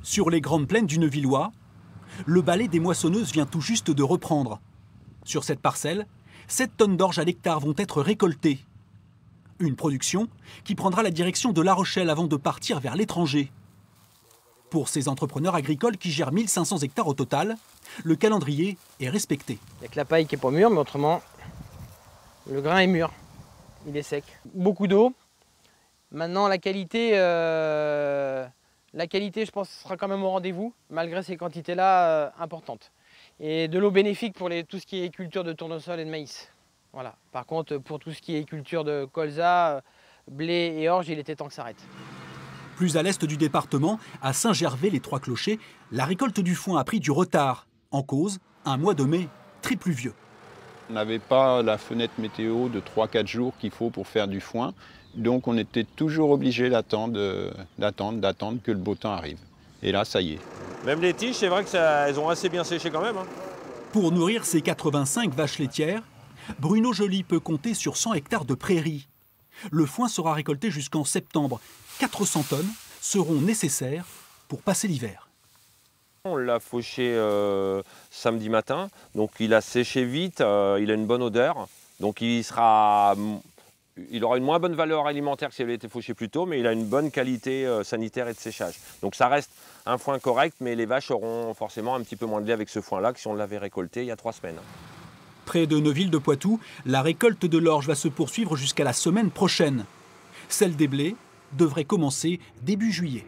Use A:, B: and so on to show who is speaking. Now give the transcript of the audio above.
A: Sur les grandes plaines du Neuvillois, le balai des moissonneuses vient tout juste de reprendre. Sur cette parcelle, 7 tonnes d'orge à l'hectare vont être récoltées. Une production qui prendra la direction de La Rochelle avant de partir vers l'étranger. Pour ces entrepreneurs agricoles qui gèrent 1500 hectares au total, le calendrier est respecté.
B: Il n'y a que la paille qui n'est pas mûre, mais autrement, le grain est mûr, il est sec. Beaucoup d'eau. Maintenant, la qualité, je pense, sera quand même au rendez-vous, malgré ces quantités-là importantes. Et de l'eau bénéfique pour tout ce qui est culture de tournesol et de maïs. Voilà. Par contre, pour tout ce qui est culture de colza, blé et orge, il était temps que ça s'arrête.
A: Plus à l'est du département, à Saint-Gervais-les-Trois-Clochers, la récolte du foin a pris du retard. En cause, un mois de mai très pluvieux.
C: On n'avait pas la fenêtre météo de 3-4 jours qu'il faut pour faire du foin. Donc on était toujours obligé d'attendre que le beau temps arrive. Et là, ça y est.
D: Même les tiges, c'est vrai qu'elles ont assez bien séché quand même.
A: Pour nourrir ses 85 vaches laitières, Bruno Joly peut compter sur 100 hectares de prairies. Le foin sera récolté jusqu'en septembre. 400 tonnes seront nécessaires pour passer l'hiver.
D: On l'a fauché samedi matin, donc il a séché vite, il a une bonne odeur. Donc il aura une moins bonne valeur alimentaire que s'il avait été fauché plus tôt, mais il a une bonne qualité sanitaire et de séchage. Donc ça reste un foin correct, mais les vaches auront forcément un petit peu moins de lait avec ce foin-là que si on l'avait récolté il y a 3 semaines.
A: Près de Neuville-de-Poitou, la récolte de l'orge va se poursuivre jusqu'à la semaine prochaine. Celle des blés devrait commencer début juillet.